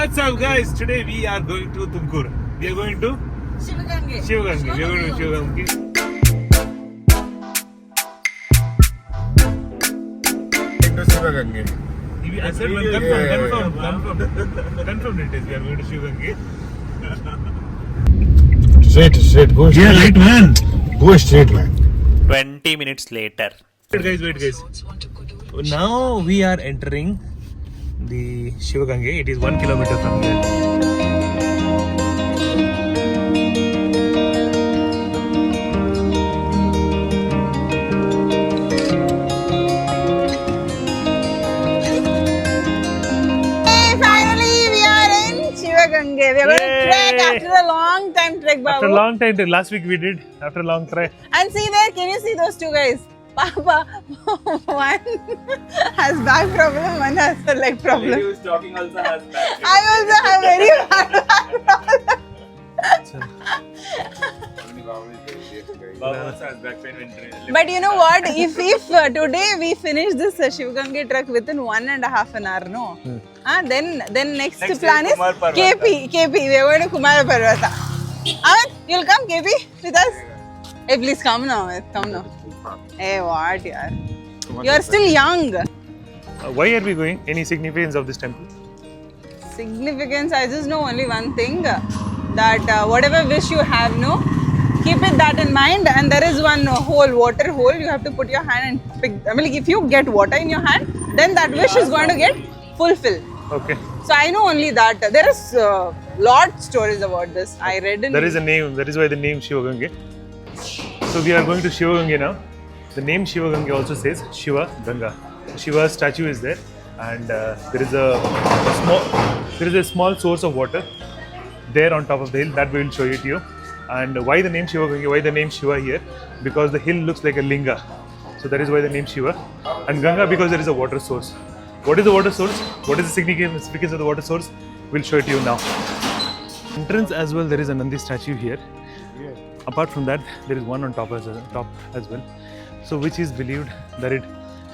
What's up, guys? Today we are going to Tumkur. We are going to Shivagange. Shivagange. We are going to Shivagange. Into Shivagange. I said one. Confirmed it is. We are going to Shivagange. Straight, go straight. Yeah, right, man. Go straight, man. 20 minutes later. Wait, guys. Now we are entering the Shivagange. It is 1 kilometer from here. Hey, finally we are in Shivagange. We are going to Yay! trek after a long time trek, Babu. After a long time, last week we did. After a long trek. And see there, can you see those two guys? Papa, one has back problem, one has a leg problem. Who's talking also has back. I also have very bad back problem. Baba also has back pain when But you know what? If today we finish this Shivagange trek within 1.5 hours, no? Then next plan is Kumar Parvata. KP. We are going to Kumar Parvata. Amit, you'll come KP with us? Hey, please come now, Amit. Come now. Hey, what, yaar? You're still young. Why are we going? Any significance of this temple? Significance, I just know only one thing. That whatever wish you have, no? Keep it that in mind. And there is one water hole. You have to put your hand and pick. I mean, like, if you get water in your hand, then that wish is going to get fulfilled. Okay. So I know only that. There is lot stories about this. I read in. There is a name. That is why the name Shivagange. So we are going to Shivagange now. The name Shivagange also says Shiva Ganga. Shiva's statue is there, and there is a small source of water there on top of the hill. That we will show it to you. And why the name Shivagange? Why the name Shiva here? Because the hill looks like a linga. So that is why the name Shiva. And Ganga because there is a water source. What is the water source? What is the significance of the water source? We'll show it to you now. Entrance as well, there is a Nandi statue here. Apart from that, there is one on top as well. So which is believed that it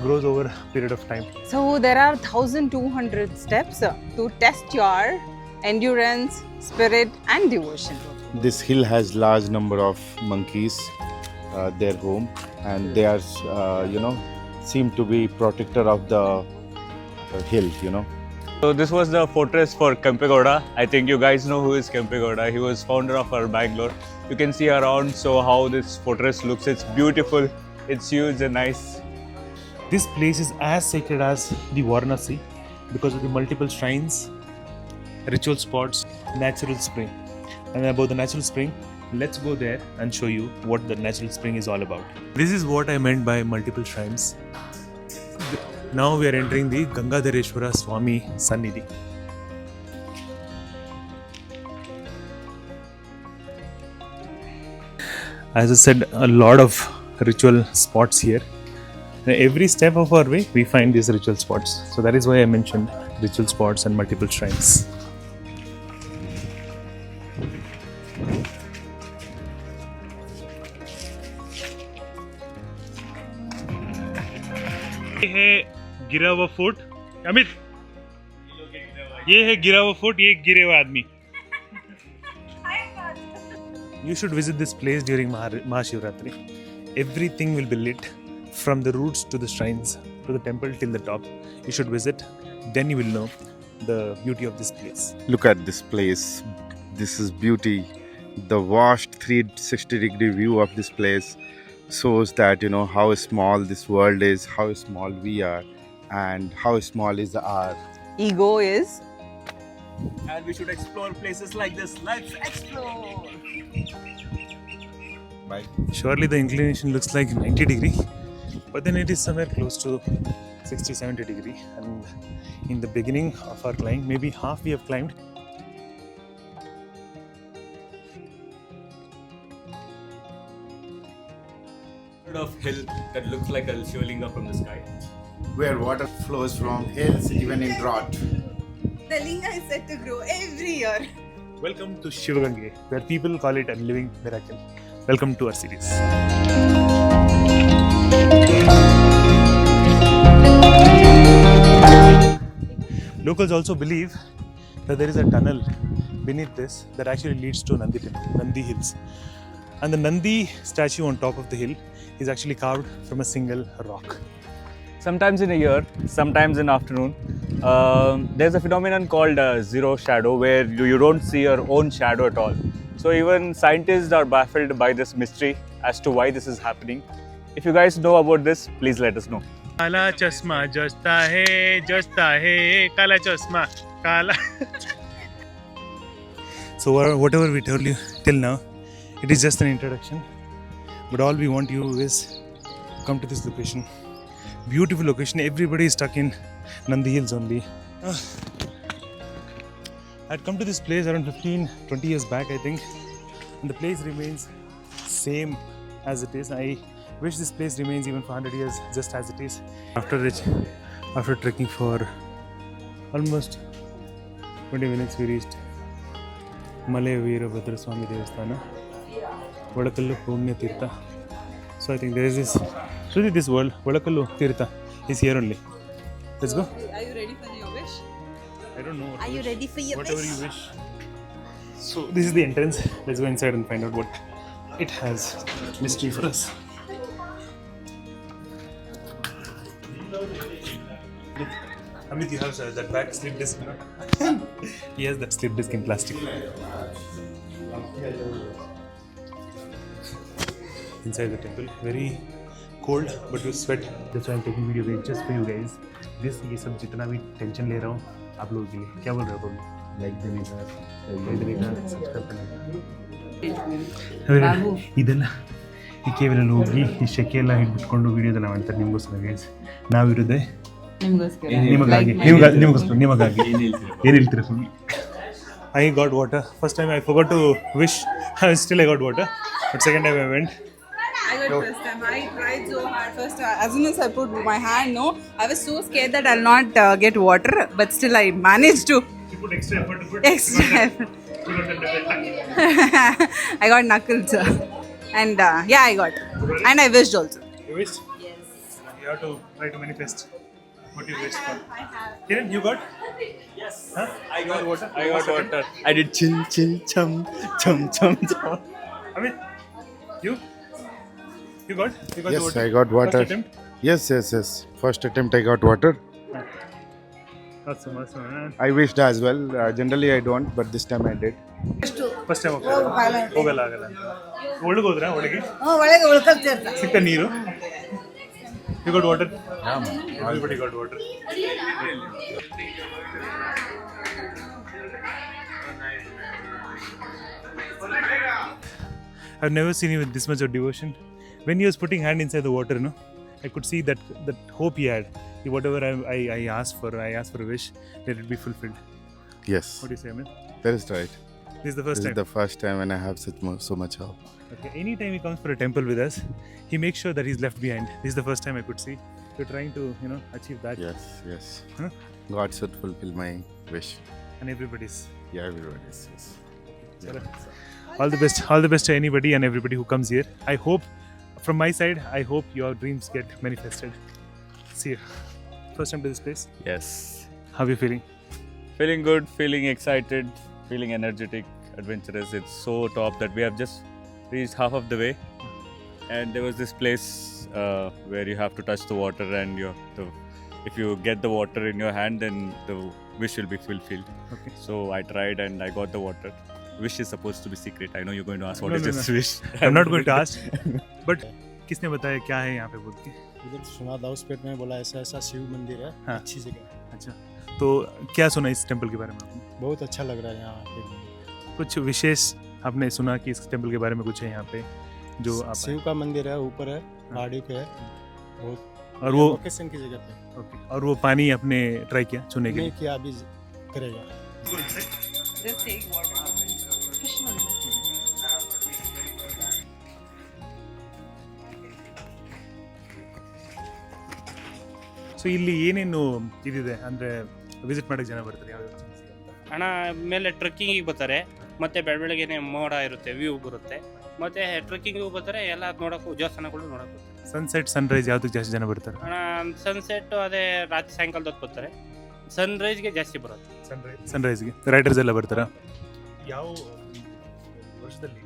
grows over a period of time. So there are 1,200 steps to test your endurance, spirit, and devotion. This hill has large number of monkeys, their home, and they are, seem to be protector of the hill, So this was the fortress for Kempegowda. I think you guys know who is Kempegowda. He was founder of our Bangalore. You can see around how this fortress looks. It's beautiful. It's huge and nice. This place is as sacred as the Varanasi because of the multiple shrines, ritual spots, natural spring. And about the natural spring, let's go there and show you what the natural spring is all about. This is what I meant by multiple shrines. Now we are entering the Gangadhareshwara Swami Sannidhi. As I said, a lot of ritual spots here. Every step of our way, we find these ritual spots. So that is why I mentioned ritual spots and multiple shrines. ये है गिरा हुआ fort. Amit, ये है गिरा हुआ fort, ये गिरे हुआ आदमी। You should visit this place during Mahashivratri. Everything will be lit from the roots to the shrines to the temple till the top. You should visit, then you will know the beauty of this place. Look at this place. This is beauty. The vast 360-degree view of this place shows that, how small this world is, how small we are, and how small is our Ego is. And we should explore places like this. Let's explore! Bye. Surely the inclination looks like 90 degree, but then it is somewhere close to 60-70 degree. And in the beginning of our climb, maybe half we have climbed. Of hill that looks like a Shivalinga from the sky. Where water flows from hills even in drought. The linga is said to grow every year. Welcome to Shivagange, where people call it a living miracle. Welcome to our series. Locals also believe that there is a tunnel beneath this that actually leads to Nandi Hills. And the Nandi statue on top of the hill is actually carved from a single rock. Sometimes in a year, sometimes in afternoon, there's a phenomenon called zero shadow, where you don't see your own shadow at all. So even scientists are baffled by this mystery as to why this is happening. If you guys know about this, please let us know. Kala chasma jasta hai, kala chasma, kala. So whatever we told you till now, it is just an introduction. But all we want you is come to this location. Beautiful location. Everybody is stuck in Nandi Hills only. I'd come to this place around 15-20 years back, I think, and the place remains same as it is. I wish this place remains even for 100 years just as it is. After trekking for almost 20 minutes, we reached Malay Veerabhadra Swami Devasthana, Vadakallu Pumya Tirtha. So I think there is this, really this world, Vadakallu Tirtha is here only. Let's go. Are you ready for your wish? I don't know. Are you ready for your Whatever wish? you wish. So this is the entrance. Let's go inside and find out what it has mystery for us. Look, Amit, you have that back slip disc, no? He has that slip disc in plastic. Inside the temple, very cold, but you sweat. That's why I'm taking video just for you guys. This ये सब जितना भी tension ले रहा हूँ आप लोगों के लिए, क्या बोल रहे हो तुम? लाइक देने का, सब्सक्राइब करने का. ಇದೆಲ್ಲ ಈ ಕೇವಲ ಹೋಗಿ ಈ ಶೆಕೆಲ್ಲ ಹಿಡ್ಬಿಟ್ಕೊಂಡು ವಿಡಿಯೋದೆಲ್ಲ ಮಾಡ್ತಾರೆ ನಿಮಗೋಸ್ಕರ ಗೈಸ್. ನಾವಿರೋದೆ ನಿಮಗಾಗಿ ಏನು ಹೇಳ್ತೀರಾ ಸುಮ್ಮನೆ. I got water. First time I forgot to wish. Still I got water. But second time I went. I got first time. I tried so hard first. As soon as I put my hand, I was so scared that I'll not get water. But still, I managed to. You put extra effort to put. Extra effort. I got knuckles, and yeah, I got. And I wished also. You wished? Yes. You have to try to manifest what you wished for. Kiran, you got? Yes. Huh? I got water. I did chill, chum, chum, chum, chum. I mean, you got? You got Yes, the water? I got water. First attempt? Yes. First attempt I got water. Awesome. I wished as well. Generally I don't, but this time I did. First time ಹೋಗಲ್ಲ ಆಗಲ್ಲ. ಒಳಗೆ ಹೋದ್ರಾ ಒಳಗೆ? ಒಳಗೆ ಉಳ್ಕೊಳ್ತಿರ್ತ. ಸಿಕ್ತ ನೀರು? You got water? Everybody got water. I've never seen you with this much of devotion. When he was putting hand inside the water, I could see that hope he had. Whatever I asked for a wish, let it be fulfilled. Yes. What do you say, Amit? That is right. This is the first This time. is the first time when I have so much hope. Okay. Anytime he comes for a temple with us, he makes sure that he's left behind. This is the first time I could see. You're trying to, achieve that. Yes. Huh? God should fulfill my wish. And everybody's. Yeah, everybody's. Yes. Chalo. All the best to anybody and everybody who comes here. I hope, from my side, I hope your dreams get manifested. See you. First time to this place. Yes. How are you feeling? Feeling good, feeling excited, feeling energetic, adventurous. It's so top that we have just reached half of the way. And there was this place where you have to touch the water, and if you get the water in your hand, then the wish will be fulfilled. Okay. So I tried and I got the water. Wish is supposed to be secret. I know you're going to ask what is this wish. I'm not going to ask. But किसने बताया क्या है यहाँ पे बोल के? उधर सुना दाऊसपेट में बोला ऐसा शिव मंदिर है, हाँ। अच्छी जगह। अच्छा. तो क्या सुना इस टेंपल के बारे में आपने? बहुत अच्छा लग रहा है यहाँ पे। कुछ विशेष आपने सुना कि इस टेंपल के बारे में कुछ है यहाँ पे जो आप शिव का मंदिर है, ऊपर है, पहाड़ी पे है, बहुत और वो लोकेशन की जगह पे। ओके. और वो पानी आपने ट्राई किया छूने के नहीं लिए? किया, अभी करेगा। Just take water. ಸೊ ಇಲ್ಲಿ ಏನೇನು ಇದಿದೆ ಅಂದರೆ ವಿಸಿಟ್ ಮಾಡೋಕ್ಕೆ ಜನ ಬರ್ತಾರೆ ಯಾವ ಹಣ ಮೇಲೆ ಟ್ರೆಕ್ಕಿಂಗಿಗೆ ಬರ್ತಾರೆ, ಮತ್ತು ಬೆಳಗ್ಗೆನೆ ಮೋಡ ಇರುತ್ತೆ, ವ್ಯೂ ಬರುತ್ತೆ, ಮತ್ತು ಟ್ರೆಕ್ಕಿಂಗಿಗೆ ಬರ್ತಾರೆ, ಎಲ್ಲ ನೋಡೋಕ್ಕೂ ದೇವಸ್ಥಾನಗಳು ನೋಡೋಕೆ ಬರ್ತಾರೆ. ಸನ್ಸೆಟ್ ಸನ್ರೈಸ್ ಯಾವುದಕ್ಕೆ ಜಾಸ್ತಿ ಜನ ಬರ್ತಾರೆ? ಹಣ ಸನ್ಸೆಟ್ಟು ಅದೇ ರಾತ್ರಿ ಸಾಯಂಕಾಲದೊತ್ತು ಬರ್ತಾರೆ, ಸನ್ರೈಸ್ಗೆ ಜಾಸ್ತಿ ಬರುತ್ತೆ. ಸನ್ರೈಸ್ಗೆ ರೈಡರ್ಸ್ ಎಲ್ಲ ಬರ್ತಾರಾ? ಯಾವ ವರ್ಷದಲ್ಲಿ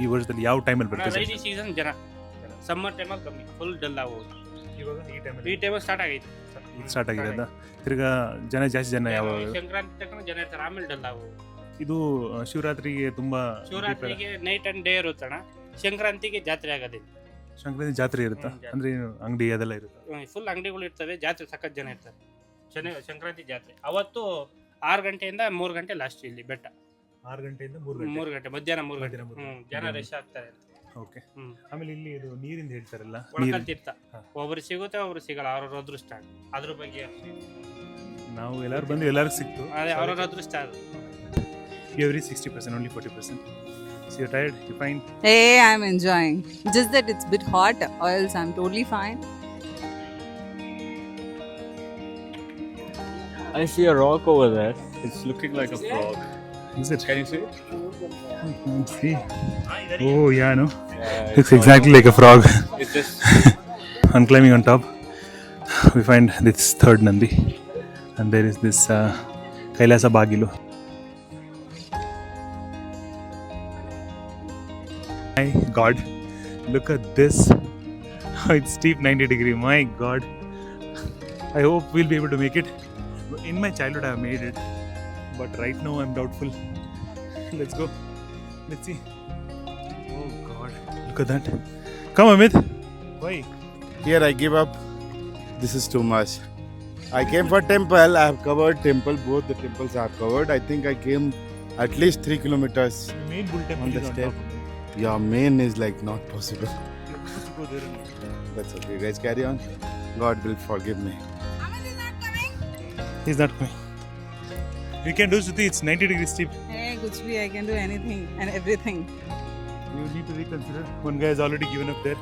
ಈ ವರ್ಷದಲ್ಲಿ ಯಾವ ಟೈಮಲ್ಲಿ ಬರ್ತಾರೆ ರೈನಿ ಸೀಸನ್ ಜನ, ಸಮ್ಮರ್ ಟೈಮಲ್ಲಿ ಕಮ್ಮಿ, ಫುಲ್ ಡಲ್ ಆಗೋದು. ಇವಾಗ ಈ ಟೈಮಲ್ಲಿ ಸ್ಟಾರ್ಟ್ ಆಗೈತೆ. ಸ್ಟಾರ್ಟ್ ಆಗಿದೆ ಅದ ತಿರ್ಗಾ ಜಾಸ್ತಿ ಜನ ಯಾವಾಗ ಸಂಕ್ರಾಂತಿ ತನಕ ಜನ ಇರ್ತಾರೆ, ಆಮೇಲೆ ಡಲ್ ಆಗೋದು. ಇದು ಶಿವರಾತ್ರಿಗೆ ತುಂಬಾ ಶಿವರಾತ್ರಿಗೆ ನೈಟ್ ಅಂಡ್ ಡೇ ಇರುತ್ತಣ, ಸಂಕ್ರಾಂತಿಗೆ ಜಾತ್ರೆ ಆಗೋದಿಲ್ಲ. ಸಂಕ್ರಾಂತಿ ಜಾತ್ರೆ ಇರುತ್ತಾ? ಅಂದ್ರೆ ಏನು ಅಂಗಡಿ ಅದೆಲ್ಲ ಇರುತ್ತಾ? ಫುಲ್ ಅಂಗಡಿಗಳು ಇರ್ತವೆ, ಜಾತ್ರೆ ಸಖತ್ ಜನ ಇರ್ತಾರೆ. ಸಂಕ್ರಾಂತಿ ಜಾತ್ರೆ ಅವತ್ತು 6 ಗಂಟೆಯಿಂದ 3 ಗಂಟೆ ಲಾಸ್ಟ್ ಇಲ್ಲಿ ಬೆಟ್ಟ. 6 ಗಂಟೆಯಿಂದ 3 ಗಂಟೆ ಮಧ್ಯಾಹ್ನ 3 ಗಂಟೆ ಜನ ಜನ. ರಶ್ ಆಗ್ತಾರೆ. ಓಕೆ. ಆಮೇಲೆ ಇಲ್ಲಿ ಇದು ನೀರಿಂದ ಹೇಳ್ತಾರಲ್ಲ, ಒಳಕಲ್ತಿರ್ತ ಹಾ. ಒಬ್ರು ಸಿಗುತ್ತೆ, ಒಬ್ರು ಸಿಗಲ್ಲ, ಅವ್ರವ್ರ ಅದೃಷ್ಟ. ಅದ್ರ ಬಗ್ಗೆ ನಾವು ಎಲ್ಲರೂ ಬಂದು ಎಲ್ಲರಿಗೂ ಸಿಕ್ತು. ಅದೇ ಅವ್ರವ್ರ ಅದೃಷ್ಟ ಅದು. Every 60%, only 40%. So you're tired? You're fine? Hey, I'm enjoying. Just that it's a bit hot, or else I'm totally fine. I see a rock over there. It's looking like a frog. Is it? Can you see it? Let's see. Oh yeah, no. Looks exactly like a frog. It's just I'm climbing on top. We find this third Nandi, and there is this Kailasa Bagilu. My God, look at this. It's steep 90-degree. My God. I hope we'll be able to make it. In my childhood, I have made it, but right now I'm doubtful. Let's go. Let's see. Oh God, look at that. Come, Amit. Why? Here I give up. This is too much. I came for temple. I have covered temple. Both the temples I have covered. I think I came at least 3 kilometers. The main bull temple On the is on step. top of it. Yeah, main is like not possible. You're supposed to go there only. That's okay. You guys carry on. God will forgive me. He's not going. You can do Shruti, it's 90-degree steep. Hey, kuch bhi, I can do anything and everything. You need to reconsider. One guy has already given up there.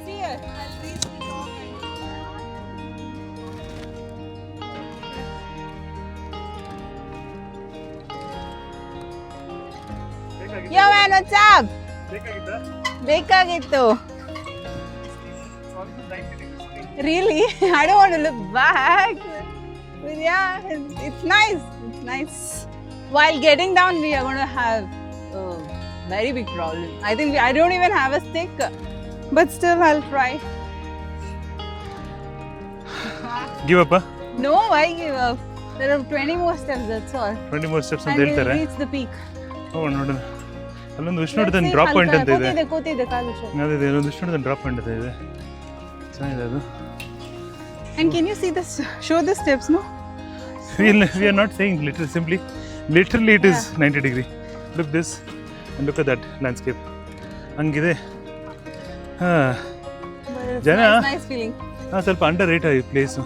See here, I'll reach the top. Yo man, what's up? ಬೇಕಾಗಿತ್ತು. Really? I don't want to look back. But yeah, it's nice. It's nice. While getting down, we are going to have a very big problem. I think I don't even have a stick, but still I'll try. Give up, huh? No, why give up? There are 20 more steps, that's all. 20 more steps And ಅಂತ we'll ಹೇಳ್ತಾರೆ. reach the peak. Oh, ನೋಡೋಣ. ಅಲ್ಲೊಂದು Vishnuvardhan drop point ಅಂತ ಇದೆ. ಕೂತಿದೆ ಕಾಲು show. ಅದೇ ಅಲ್ಲೊಂದು Vishnuvardhan drop point ಅಂತ ಇದೆ. ಚೆನ್ನಾಗಿದೆ ಅದು. And can you see this? Show the steps, no? We are not saying literally it is 90-degree. Look this and look at that landscape. ಹಂಗಿದೆ. But it's ಜನ nice feeling. ಸ್ವಲ್ಪ under rate ಆಗಿ place.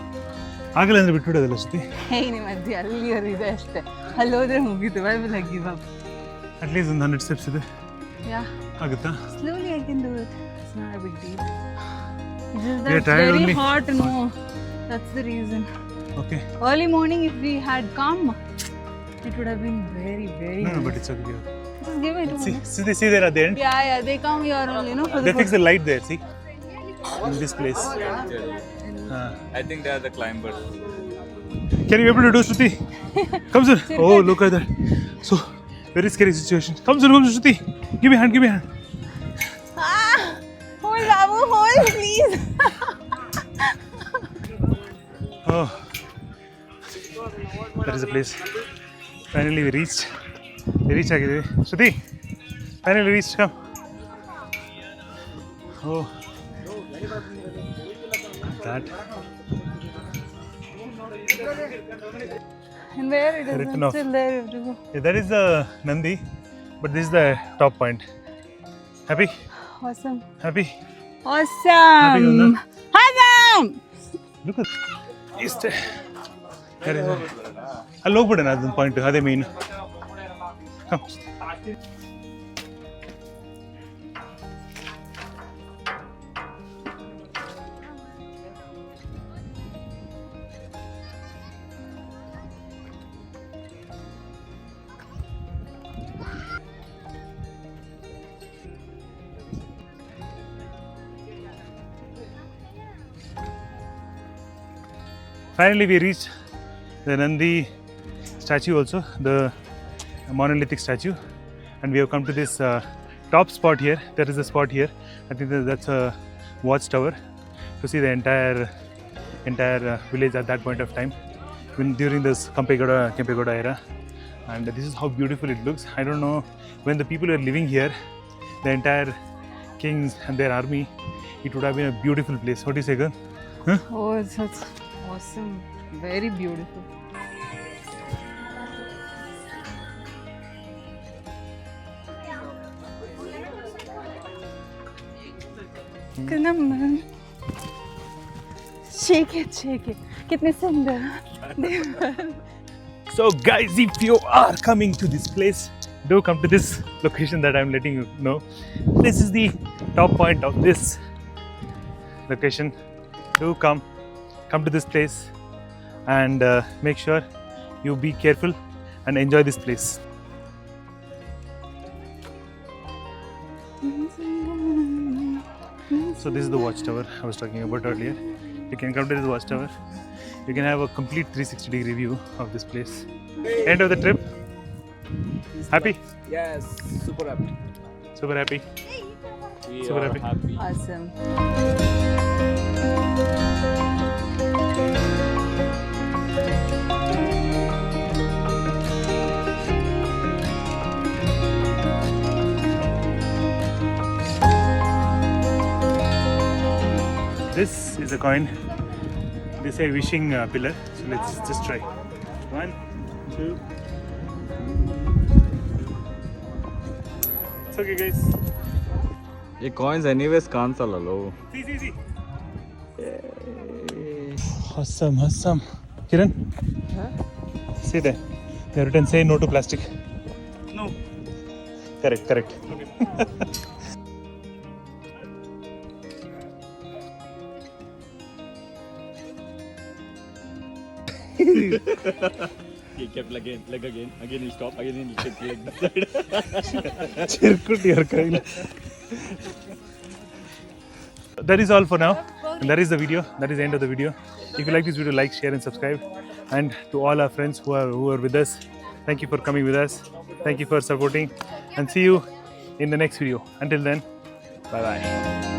ಆಗಲ್ಲ ಅಂದ್ರೆ ಬಿಟ್ಬಿಡೋದಲ್ಲ ಶ್ರುತಿ. ಹೇ ನಿಮ್ಮ ಅಜ್ಜಿ ಅಲ್ಲಿವರೆಗೂ ಇದೆ ಅಷ್ಟೇ. ಅಲ್ಲಿ ಹೋದ್ರೆ ಮುಗೀತು. I will give up. At least ಒಂದು 100 steps ಇದೆ. Yeah. ಆಗುತ್ತಾ? Slowly I can do it. It's not a big deal. It's just We are that tired very only. hot, no. That's the reason. Okay. Early morning, if we had come, it would have been very, very No, nice. but it's okay. Just give it to me. See there at the end? Yeah, they come here only, no? For They the fix the light there, see? In this place. I think they are the climbers. Can you be able to do Shruti? Come sir. Oh, look at that. So, very scary situation. Come sir, Shruti. Give me a hand, give me a hand. Ah! Hold, Babu, hold, please. Oh, that is the place. Finally, we reached. We reached again. Shruti, finally reached. Come. Oh, that. And where it is, Written it's off. still there. You have to go. Yeah, that is the Nandi, but this is the top point. Happy? Awesome. Happy? Awesome. Ganga? Awesome. Look at east. ಅಲ್ಲಿ ಹೋಗ್ಬಿಡೋಣ ಅದೊಂದು point ಅದೇ main. Finally we reached the Nandi statue also, the monolithic statue. And we have come to this top spot here. There is a spot here. I think that's a watchtower to see the entire village at that point of time, during this Kempegoda era. And this is how beautiful it looks. I don't know, when the people were living here, the entire kings and their army, it would have been a beautiful place. What do you say, girl? Huh? Oh, it's awesome. Very beautiful. Kanam. Shake it. Kitne sundar. So guys, if you are coming to this place, do come to this location that I'm letting you know. This is the top point of this location. Do come to this place and make sure you be careful and enjoy this place. So this is the watchtower I was talking about earlier. You can come to this watchtower. You can have a complete 360-degree view of this place. End of the trip. Happy? Yes, super happy. Super happy. We Super are happy. Awesome. This is a coin. They say wishing pillar. So let's just try. 1, 2. It's okay, guys. ये coins anyways cancel hello. See. Awesome. Kiran? See there. They have written, say no to plastic. No. Correct. He kept leg again he stopped, again he kept leg that side. Chirkut your kaila. That is all for now. And that is the video. That is the end of the video. If you like this video, like, share and subscribe. And to all our friends who are with us, thank you for coming with us. Thank you for supporting. And see you in the next video. Until then, bye-bye.